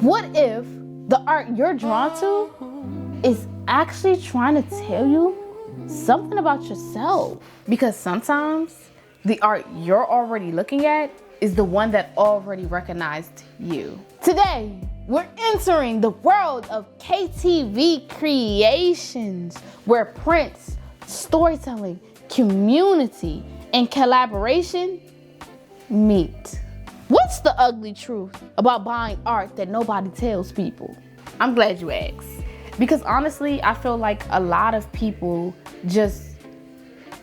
What if the art you're drawn to is actually trying to tell you something about yourself? Because sometimes the art you're already looking at is the one that already recognized you. Today, we're entering the world of KTV Creations, where prints, storytelling, community, and collaboration meet. What's the ugly truth about buying art that nobody tells people? I'm glad you asked. Because honestly, I feel like a lot of people just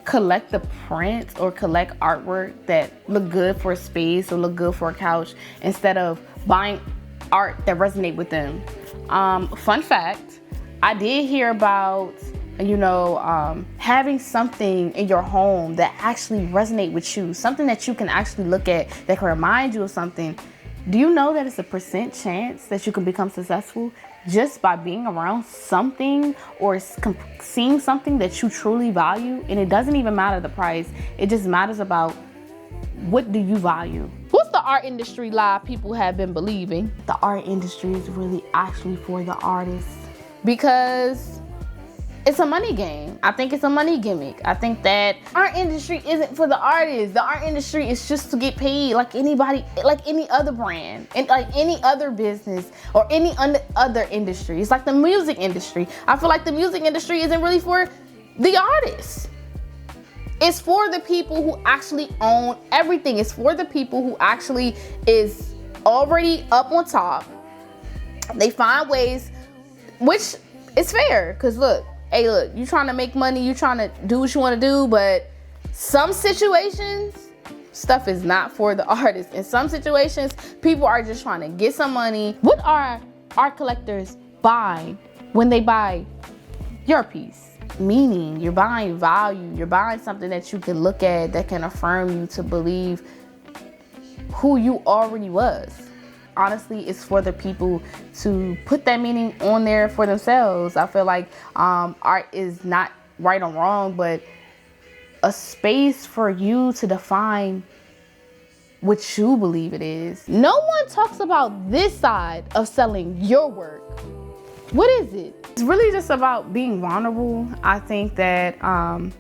collect the prints or collect artwork that look good for a space or look good for a couch instead of buying art that resonate with them. Fun fact, I did hear about, having something in your home that actually resonate with you, something that you can actually look at that can remind you of something. Do you know that it's a % chance that you can become successful just by being around something or seeing something that you truly value? And it doesn't even matter the price. It just matters about what do you value. What's the art industry lie people have been believing? The art industry is really actually for the artists because it's a money game. I think it's a money gimmick. I think that art industry isn't for the artists. The art industry is just to get paid like anybody, like any other brand and like any other business or any other industry. It's like the music industry. I feel like the music industry isn't really for the artists. It's for the people who actually own everything. It's for the people who actually is already up on top. They find ways, which is fair, because look, you trying to make money, you trying to do what you want to do, but some situations, stuff is not for the artists. In some situations, people are just trying to get some money. What are art collectors buying when they buy your piece? Meaning, you're buying value. You're buying something that you can look at that can affirm you to believe who you already was. Honestly, it's for the people to put that meaning on there for themselves. I feel like art is not right or wrong, but a space for you to define what you believe it is. No one talks about this side of selling your work. What is it? It's really just about being vulnerable. I think that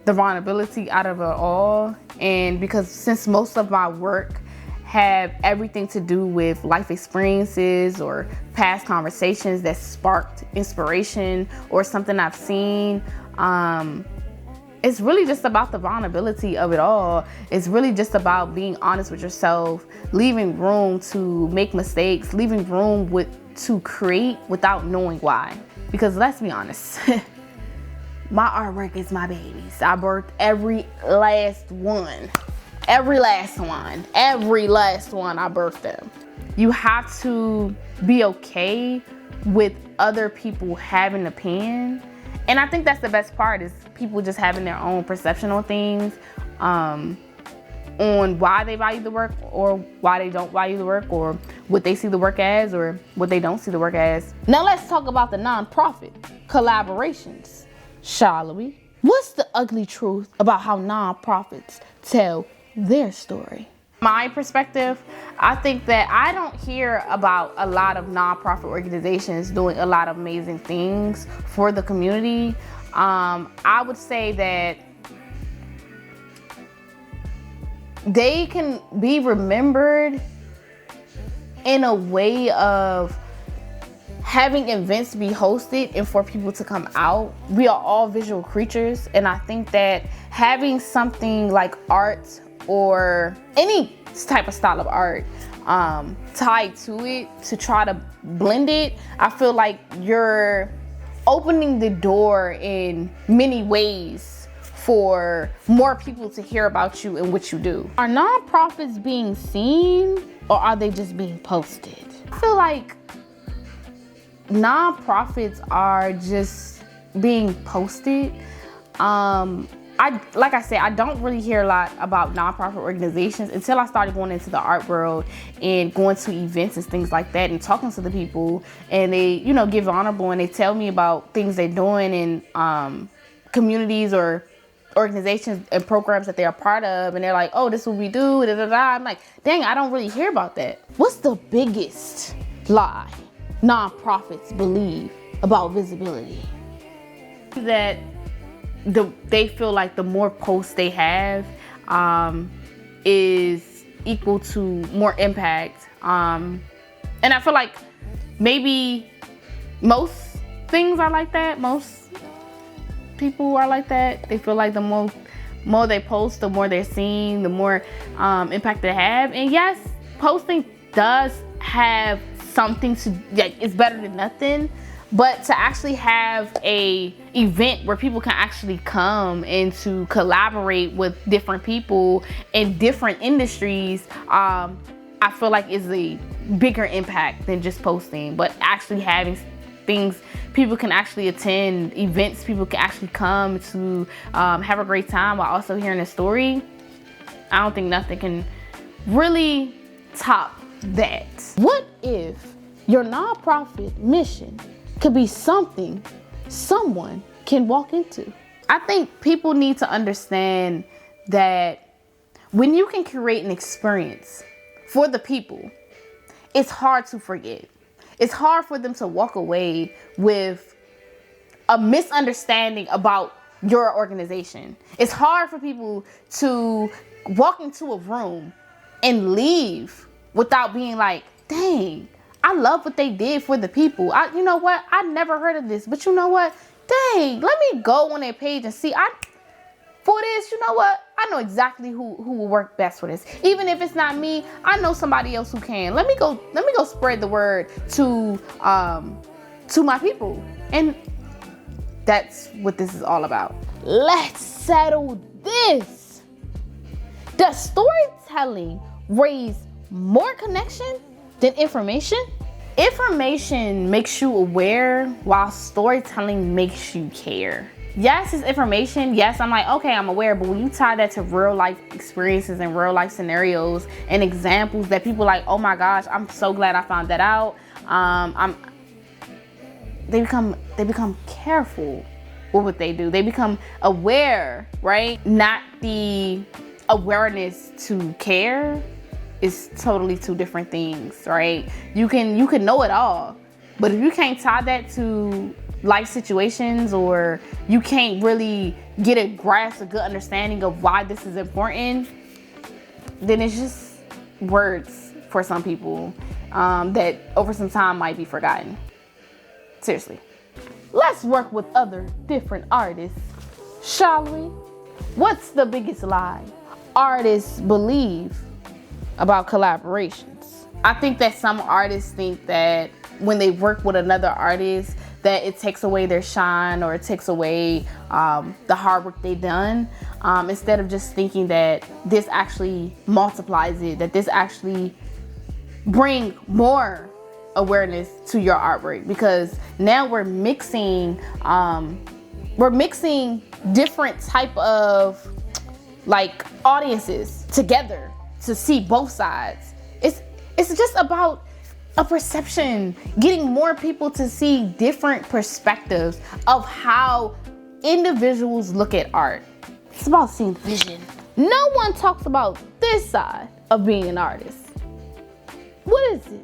the vulnerability out of it all, and because since most of my work have everything to do with life experiences or past conversations that sparked inspiration or something I've seen, it's really just about the vulnerability of it all. It's really just about being honest with yourself, leaving room to make mistakes, leaving room to create without knowing why. Because let's be honest, my artwork is my babies. I birthed every last one. Every last one, I birthed them. You have to be okay with other people having an opinion. And I think that's the best part, is people just having their own perception on things, on why they value the work or why they don't value the work, or what they see the work as or what they don't see the work as. Now let's talk about the nonprofit collaborations, shall we? What's the ugly truth about how nonprofits tell their story? My perspective, I think that I don't hear about a lot of nonprofit organizations doing a lot of amazing things for the community. I would say that they can be remembered in a way of having events be hosted and for people to come out. We are all visual creatures, and I think that having something like art or any type of style of art tied to it to try to blend it, I feel like you're opening the door in many ways for more people to hear about you and what you do. Are nonprofits being seen, or are they just being posted? I feel like nonprofits are just being posted. Like I said, I don't really hear a lot about nonprofit organizations until I started going into the art world and going to events and things like that and talking to the people, and they, give honorable and they tell me about things they're doing in communities or organizations and programs that they're a part of, and they're like, oh, this is what we do, da, da, da. I'm like, dang, I don't really hear about that. What's the biggest lie nonprofits believe about visibility. That they feel like the more posts they have is equal to more impact. And I feel like maybe most things are like that. Most people are like that. They feel like the more they post, the more they're seen, the more impact they have. And yes, posting does have something to, like, it's better than nothing. But to actually have a event where people can actually come and to collaborate with different people in different industries, I feel like is a bigger impact than just posting. But actually having things people can actually attend, events people can actually come to have a great time while also hearing a story, I don't think nothing can really top that. What if your nonprofit mission could be something someone can walk into? I think people need to understand that when you can create an experience for the people, it's hard to forget. It's hard for them to walk away with a misunderstanding about your organization. It's hard for people to walk into a room and leave without being like, dang, I love what they did for the people. You know what? I never heard of this, but you know what? Dang, let me go on their page and see. For this, you know what? I know exactly who will work best for this. Even if it's not me, I know somebody else who can. Let me go spread the word to my people. And that's what this is all about. Let's settle this. Does storytelling raise more connection than information? Information makes you aware, while storytelling makes you care. Yes, it's information. Yes, I'm like, okay, I'm aware. But when you tie that to real life experiences and real life scenarios and examples that people like, oh my gosh, I'm so glad I found that out. They become careful with what they do. They become aware, right? Not the awareness to care. Is totally two different things, right? You can know it all, but if you can't tie that to life situations, or you can't really get a grasp, a good understanding of why this is important, then it's just words for some people that over some time might be forgotten. Seriously. Let's work with other different artists, shall we? What's the biggest lie artists believe about collaborations? I think that some artists think that when they work with another artist, that it takes away their shine, or it takes away the hard work they've done, instead of just thinking that this actually multiplies it, that this actually bring more awareness to your artwork, because now we're mixing different type of like audiences together to see both sides. It's just about a perception, getting more people to see different perspectives of how individuals look at art. It's about seeing vision. No one talks about this side of being an artist. What is it?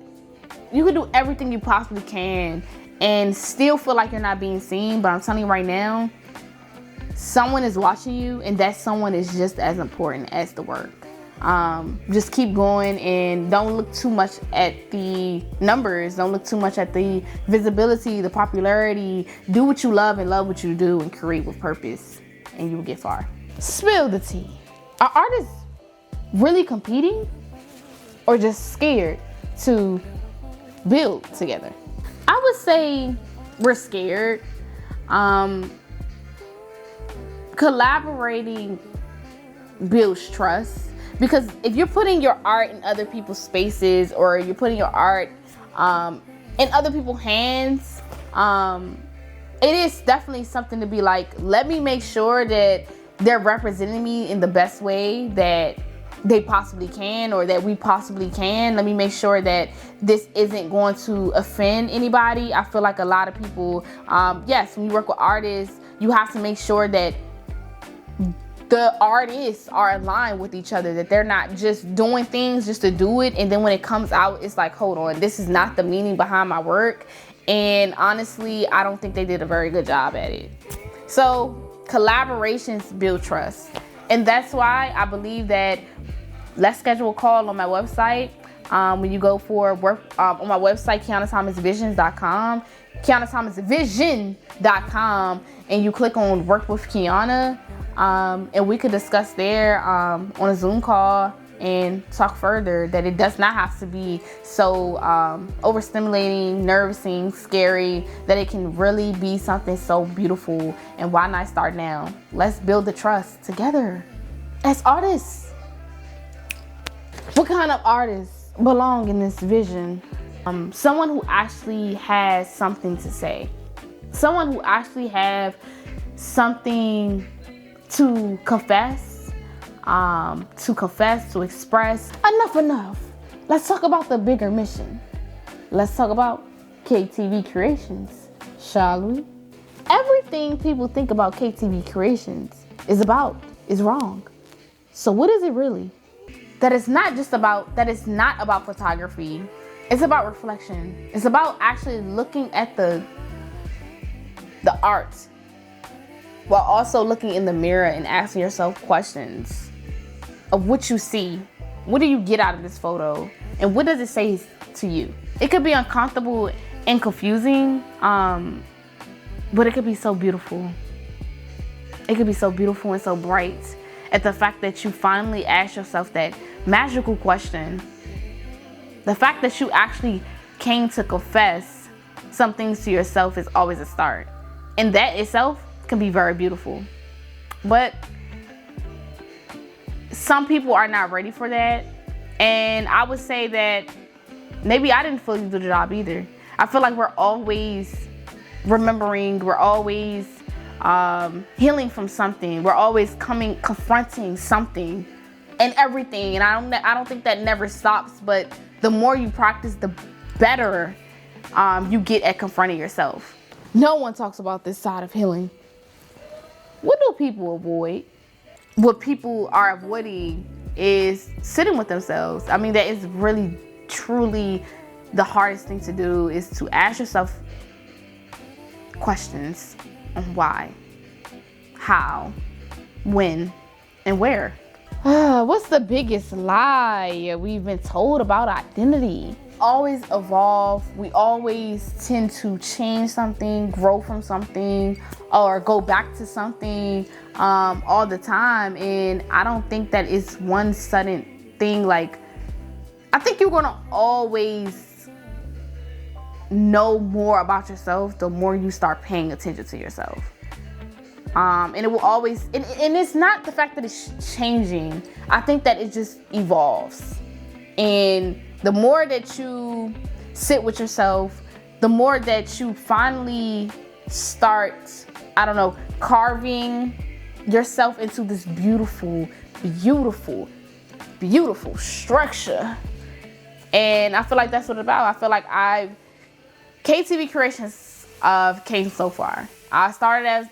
You can do everything you possibly can and still feel like you're not being seen, but I'm telling you right now, someone is watching you, and that someone is just as important as the work. Just keep going and don't look too much at the numbers. Don't look too much at the visibility, the popularity. Do what you love and love what you do, and create with purpose, and you will get far. Spill the tea. Are artists really competing, or just scared to build together? I would say we're scared. Collaborating builds trust. Because if you're putting your art in other people's spaces, or you're putting your art in other people's hands, it is definitely something to be like, let me make sure that they're representing me in the best way that they possibly can, or that we possibly can. Let me make sure that this isn't going to offend anybody. I feel like a lot of people, yes, when you work with artists, you have to make sure that the artists are aligned with each other, that they're not just doing things just to do it, and then when it comes out, it's like, hold on, this is not the meaning behind my work. And honestly, I don't think they did a very good job at it. So collaborations build trust, and that's why I believe that let's schedule a call on my website. When you go for work on my website, KeonnaThomasVisions.com, KeonnaThomasVision.com, and you click on work with Keonna, and we could discuss there on a Zoom call and talk further. That it does not have to be so overstimulating, nerve-wracking, scary, that it can really be something so beautiful. And why not start now? Let's build the trust together as artists. What kind of artists belong in this vision? Someone who actually has something to say, someone who actually have something to confess, to express. Enough. Let's talk about the bigger mission. Let's talk about KTV Creations, shall we? Everything people think about KTV Creations is wrong. So what is it really? That it's not about photography. It's about reflection. It's about actually looking at the art while also looking in the mirror and asking yourself questions of what you see. What do you get out of this photo? And what does it say to you? It could be uncomfortable and confusing, but it could be so beautiful. It could be so beautiful and so bright at the fact that you finally ask yourself that magical question. The fact that you actually came to confess some things to yourself is always a start. And that itself can be very beautiful. But some people are not ready for that. And I would say that maybe I didn't fully do the job either. I feel like we're always remembering, we're always healing from something. We're always confronting something and everything. And I don't think that never stops, but the more you practice, the better you get at confronting yourself. No one talks about this side of healing. What do people avoid? What people are avoiding is sitting with themselves. I mean, that is really, truly the hardest thing to do, is to ask yourself questions on why, how, when, and where. What's the biggest lie we've been told about identity? Always evolve. We always tend to change something, grow from something, or go back to something all the time. And I don't think that it's one sudden thing. Like, I think you're gonna always know more about yourself the more you start paying attention to yourself. And it will always, and it's not the fact that it's changing. I think that it just evolves. And the more that you sit with yourself, the more that you finally start, carving yourself into this beautiful, beautiful, beautiful structure. And I feel like that's what it's about. I feel like KTV Creations came so far. I started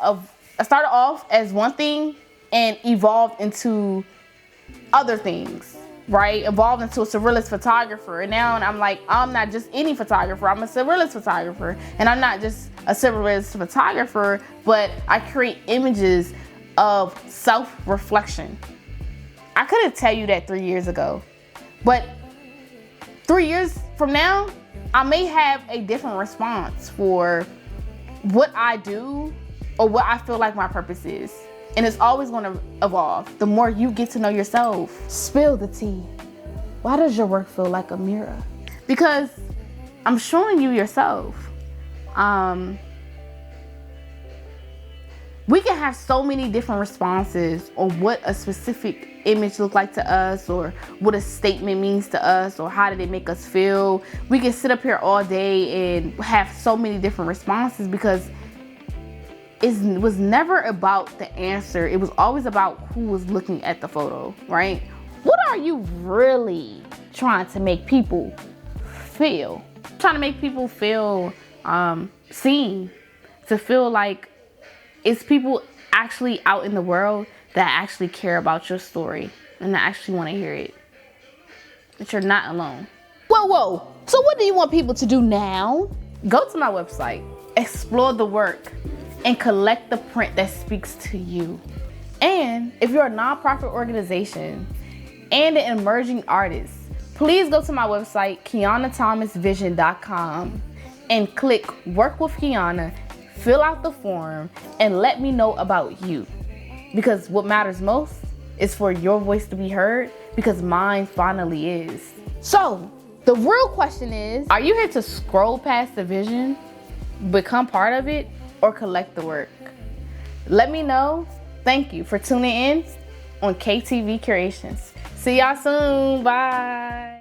off as one thing and evolved into other things, right? Evolved into a surrealist photographer. And now I'm like, I'm not just any photographer, I'm a surrealist photographer. And I'm not just a surrealist photographer, but I create images of self-reflection. I couldn't tell you that 3 years ago, but 3 years from now, I may have a different response for what I do or what I feel like my purpose is. And it's always going to evolve the more you get to know yourself. Spill the tea. Why does your work feel like a mirror? Because I'm showing you yourself. We can have so many different responses on what a specific image looked like to us, or what a statement means to us, or how did it make us feel. We can sit up here all day and have so many different responses, because it was never about the answer. It was always about who was looking at the photo, right? What are you really trying to make people feel? Trying to make people feel seen, to feel like it's people actually out in the world that actually care about your story and that actually want to hear it. That you're not alone. Whoa. So what do you want people to do now? Go to my website, explore the work, and collect the print that speaks to you. And if you're a nonprofit organization and an emerging artist, please go to my website, KeonnaThomasVision.com, and click Work with Keonna, fill out the form, and let me know about you. Because what matters most is for your voice to be heard, because mine finally is. So, the real question is, are you here to scroll past the vision, become part of it, or collect the work? Let me know. Thank you for tuning in on KTV Creations. See y'all soon. Bye.